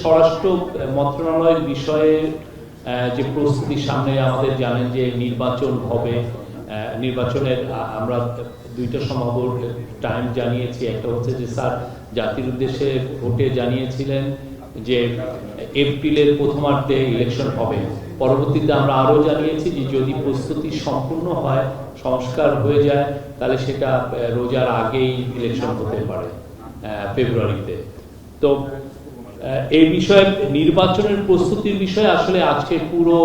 স্বরাষ্ট্র মন্ত্রণালয়ের বিষয়ে যে প্রস্তুতি সামনে আমাদের জানেন যে নির্বাচন হবে, নির্বাচনের আমরা দুইটা সম্ভাব্য টাইম জানিয়েছি। একটা হচ্ছে যে স্যার জাতির উদ্দেশ্যে ভোটে জানিয়েছিলেন যে এপ্রিলের প্রথমার্ধে ইলেকশন হবে। পরবর্তীতে আমরা আরও জানিয়েছি যে যদি প্রস্তুতি সম্পূর্ণ হয়, সংস্কার হয়ে যায়, তাহলে সেটা রোজার আগেই ইলেকশন হতে পারে ফেব্রুয়ারিতে। তো এই বিষয়ে নির্বাচনের প্রস্তুতির বিষয়ে আসলে আজকে পুরো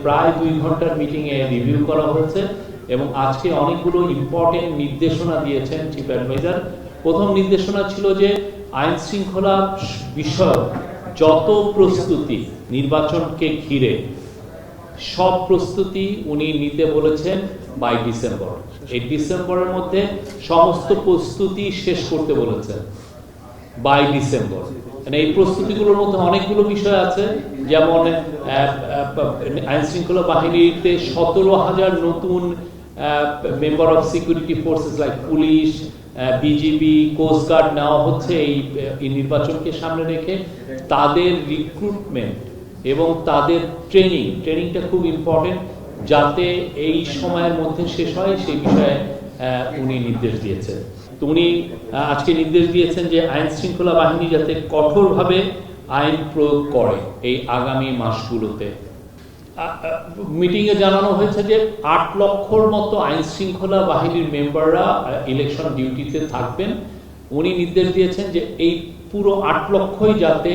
প্রায় 2 ঘন্টার মিটিংয়ে রিভিউ করা হয়েছে এবং আজকে অনেকগুলো ইম্পর্টেন্ট নির্দেশনা দিয়েছেন চিফ অ্যাডভাইজার। প্রথম নির্দেশনা ছিল যে আইন শৃঙ্খলা বিষয়ক যত প্রস্তুতি নির্বাচনকে ঘিরে সব প্রস্তুতি উনি নিতে বলেছেন বাই ডিসেম্বর। এই ডিসেম্বরের মধ্যে সমস্ত প্রস্তুতি শেষ করতে বলেছেন বাই ডিসেম্বর। মানে এই প্রস্তুতিগুলোর মধ্যে অনেকগুলো বিষয় আছে, যেমন আইন শৃঙ্খলা বাহিনীতে 17,000 নতুন member of security forces like police, BGB, coast guard নেওয়া হচ্ছে এই নির্বাচনকে সামনে রেখে। তাদের রিক্রুটমেন্ট এবং তাদের ট্রেনিংটা খুব ইম্পর্টেন্ট, যাতে এই সময়ের মধ্যে শেষ হয় সেই বিষয়ে উনি নির্দেশ দিয়েছেন। তো উনি আজকে নির্দেশ দিয়েছেন যে আইন শৃঙ্খলা বাহিনী যাতে কঠোরভাবে আইন প্রয়োগ করে এই আগামী মাসগুলোতে। মিটিংয়ে জানানো হয়েছে যে 8 লক্ষর মতো আইন শৃঙ্খলা বাহিনীর মেম্বাররা ইলেকশন ডিউটিতে থাকবেন। উনি নির্দেশ দিয়েছেন যে এই পুরো 8 লক্ষই যাতে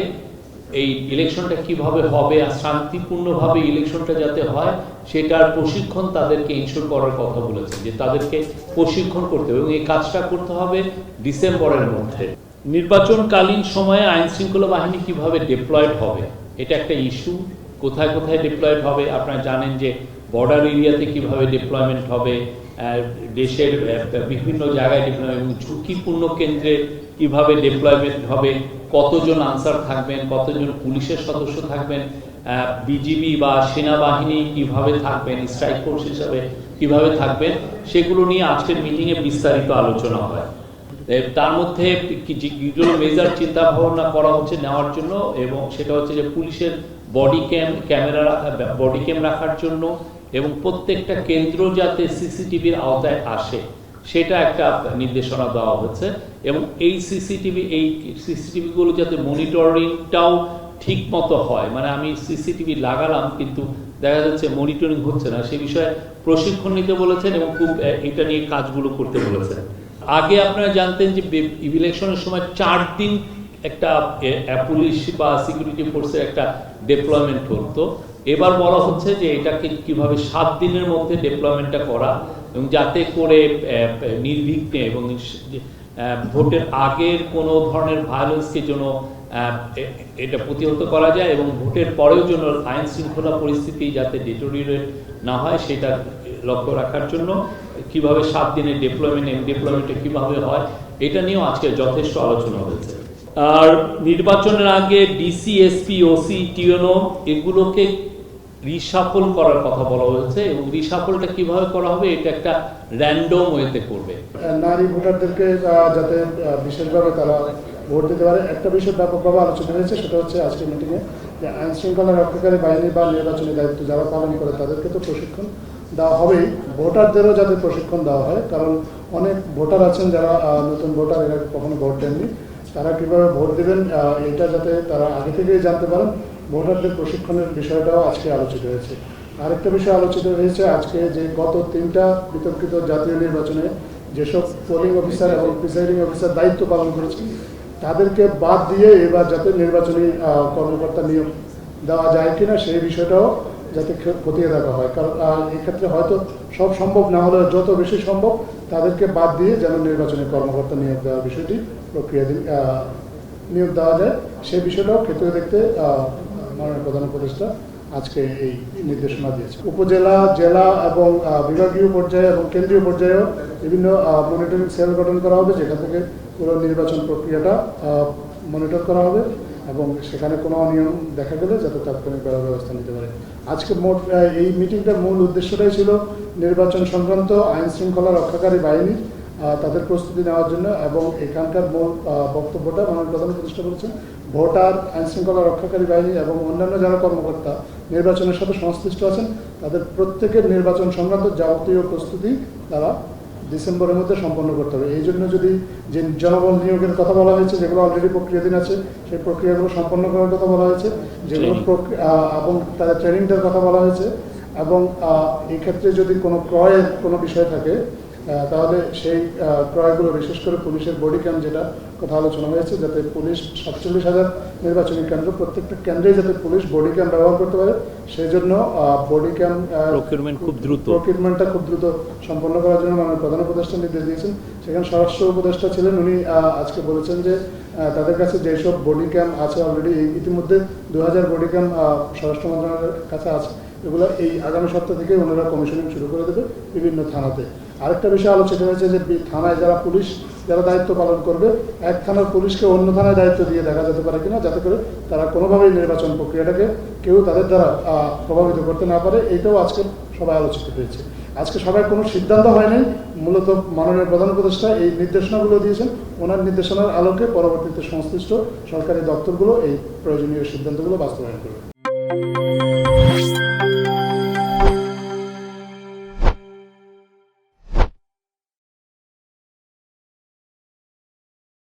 এই ইলেকশনটা কিভাবে হবে আর শান্তিপূর্ণভাবে ইলেকশনটা যাতে হয় সেটার প্রশিক্ষণ তাদেরকে ইনশিওর করার কথা বলেছেন, যে তাদেরকে প্রশিক্ষণ করতে হবে এবং এই কাজটা করতে হবে ডিসেম্বরের মধ্যে। নির্বাচনকালীন সময়ে আইন শৃঙ্খলা বাহিনী কিভাবে ডিপ্লয়েড হবে এটা একটা ইস্যু। কোথায় কোথায় ডিপ্লয়েড হবে আপনারা জানেন, যে বর্ডার এরিয়াতে কিভাবে ডিপ্লয়মেন্ট হবে, দেশের বিভিন্ন জায়গায় ডিপ্লয়মেন্ট এবং ঝুঁকিপূর্ণ কেন্দ্রে কিভাবে ডিপ্লয়মেন্ট হবে, কতজন আনসার থাকবেন, কতজন পুলিশের সদস্য থাকবেন, বিজিবি বা সেনাবাহিনী কিভাবে থাকবেন, স্ট্রাইক ফোর্স হিসাবে কিভাবে থাকবেন, সেগুলো নিয়ে আজকের মিটিংয়ে বিস্তারিত আলোচনা হয়। তার মধ্যে যেগুলো মেজার চিন্তা ভাবনা করা হচ্ছে নেওয়ার জন্য, এবং সেটা হচ্ছে যে পুলিশের বডি ক্যাম রাখার জন্য এবং প্রত্যেকটা কেন্দ্র যাতে সিসিটিভির আওতায় আসে সেটা একটা নির্দেশনা দেওয়া হচ্ছে। এবং এই সিসিটিভি গুলো যাতে মনিটরিংটাও ঠিক মতো হয়, মানে আমি সিসিটিভি লাগালাম কিন্তু দেখা যাচ্ছে মনিটরিং হচ্ছে না, সে বিষয়ে প্রশিক্ষণ নিতে বলেছেন এবং খুব এটা নিয়ে কাজগুলো করতে বলেছেন। আগে আপনারা জানতেন যে ইলেকশনের সময় 4 দিন একটা পুলিশ বা সিকিউরিটি ফোর্সের একটা ডিপ্লয়মেন্ট হতো। এবার বলা হচ্ছে যে এটাকে কিভাবে 7 দিনের মধ্যে ডিপ্লয়মেন্টটা করা, এবং যাতে করে নির্বিঘ্নে এবং ভোটের আগের কোনো ধরনের ভায়োলেন্সকে যেন এটা প্রতিহত করা যায় এবং ভোটের পরেও যেন আইন শৃঙ্খলা পরিস্থিতি যাতে ডিটোরিয়েট না হয় সেটা লক্ষ্য রাখার জন্য কিভাবে 7 দিনের ডিপ্লয়মেন্টে কিভাবে হয় এটা নিয়েও আজকে যথেষ্ট আলোচনা হয়েছে। আর নির্বাচনের আগে ডিসি, এসপি, ওসি, টিএনও এগুলোকে রিশাফল করার কথা বলা হয়েছে এবং রিশাফলটা কিভাবে করা হবে এটা একটা র্যান্ডম ওয়েতে করবে। নারী ভোটারদেরকে যাতে বিশেষভাবে তারা ভোট দিতে পারে একটা বিষয় ব্যাপকভাবে আলোচনা হয়েছে, সেটা হচ্ছে আজকের মিটিংয়ে যে আইন শৃঙ্খলা রক্ষাকারী বাহিনী বা নির্বাচনী দায়িত্ব যারা পালন করে তাদেরকে তো প্রশিক্ষণ দেওয়া হবেই, ভোটারদেরও যাতে প্রশিক্ষণ দেওয়া হয়। কারণ অনেক ভোটার আছেন যারা নতুন ভোটার, এরা কখনো ভোট দেননি, তারা কীভাবে ভোট দেবেন এটা যাতে তারা আগে থেকেই জানতে পারেন, ভোটারদের প্রশিক্ষণের বিষয়টাও আজকে আলোচিত হয়েছে। আরেকটা বিষয় আলোচিত হয়েছে আজকে যে গত 3টা বিতর্কিত জাতীয় নির্বাচনে যেসব পোলিং অফিসার এবং প্রিসাইডিং অফিসার দায়িত্ব পালন করেছেন তাদেরকে বাদ দিয়ে এবার যাতে নির্বাচনী কর্মকর্তা নিয়োগ দেওয়া যায় কিনা সেই বিষয়টাও যাতে খতিয়ে দেখা হয়। কারণ এক্ষেত্রে হয়তো সব সম্ভব না হলেও যত বেশি সম্ভব তাদেরকে বাদ দিয়ে যেন নির্বাচনী কর্মকর্তা নিয়োগ দেওয়ার বিষয়টি নিয়োগ দেওয়া যায় সেই বিষয়টাও ক্ষেত্রে দেখতে মাননীয় প্রধান উপদেষ্টা আজকে এই নির্দেশনা দিয়েছে। উপজেলা, জেলা এবং বিভাগীয় পর্যায়ে এবং কেন্দ্রীয় পর্যায়েও বিভিন্ন মনিটরিং সেল গঠন করা হবে, যেখান থেকে পুরো নির্বাচন প্রক্রিয়াটা মনিটর করা হবে এবং সেখানে কোনো অনিয়ম দেখা গেলে যাতে তাৎক্ষণিক ব্যবস্থা নিতে পারে। আজকে এই মিটিংটার মূল উদ্দেশ্যটাই ছিল নির্বাচন সংক্রান্ত আইন শৃঙ্খলা রক্ষাকারী বাহিনীর তাদের প্রস্তুতি নেওয়ার জন্য। এবং এখানকার মূল বক্তব্যটা মাননীয় প্রধান উপদেষ্টা বলেছেন, ভোটার, আইনশৃঙ্খলা রক্ষাকারী বাহিনী এবং অন্যান্য যারা কর্মকর্তা নির্বাচনের সাথে সংশ্লিষ্ট আছেন তাদের প্রত্যেকের নির্বাচন সংক্রান্ত যাবতীয় প্রস্তুতি তারা ডিসেম্বরের মধ্যে সম্পন্ন করতে হবে। এই জন্য যদি যে জনবল নিয়োগের কথা বলা হয়েছে, যেগুলো অলরেডি প্রক্রিয়াধীন আছে, সেই প্রক্রিয়াগুলো সম্পন্ন করার কথা বলা হয়েছে, যেগুলো এবং তাদের ট্রেনিংটার কথা বলা হয়েছে। এবং এই ক্ষেত্রে যদি কোনো ক্রয়ের কোনো বিষয় থাকে তাহলে সেই ক্রয়গুলো, বিশেষ করে পুলিশের বডি ক্যাম্প, যেটা কথা আলোচনা হয়েছে, যাতে পুলিশ 47,000 নির্বাচনী কেন্দ্র, প্রত্যেকটা কেন্দ্রেই যাতে পুলিশ বডি ক্যাম্প ব্যবহার করতে পারে, সেই জন্য বডি ক্যাম্প প্রকিউরমেন্টটা খুব দ্রুত সম্পন্ন করার জন্য মাননীয় প্রধান উপদেষ্টা নির্দেশ দিয়েছেন। সেখানে স্বরাষ্ট্র উপদেষ্টা ছিলেন, উনি আজকে বলেছেন যে তাদের কাছে যেসব বডি ক্যাম্প আছে অলরেডি, ইতিমধ্যে 2000 বডি ক্যাম্প স্বরাষ্ট্র মন্ত্রণালয়ের কাছে আছে, এগুলো এই আগামী সপ্তাহ থেকে ওনারা কমিশনিং শুরু করে দেবে বিভিন্ন থানাতে। আরেকটা বিষয় আলোচিত হয়েছে যে থানায় যারা পুলিশ যারা দায়িত্ব পালন করবে, এক থানার পুলিশকে অন্য থানায় দায়িত্ব দিয়ে দেখা যেতে পারে কিনা, যাতে করে তারা কোনোভাবেই নির্বাচন প্রক্রিয়াটাকে কেউ তাদের দ্বারা প্রভাবিত করতে না পারে। এইটাও আজকে সবাই আলোচিত হয়েছে। আজকে সবাই কোনো সিদ্ধান্ত হয়নি, মূলত মাননীয় প্রধান উপদেষ্টা এই নির্দেশনাগুলো দিয়েছেন। ওনার নির্দেশনার আলোকে পরবর্তীতে সংশ্লিষ্ট সরকারি দপ্তরগুলো এই প্রয়োজনীয় সিদ্ধান্তগুলো বাস্তবায়ন করবে।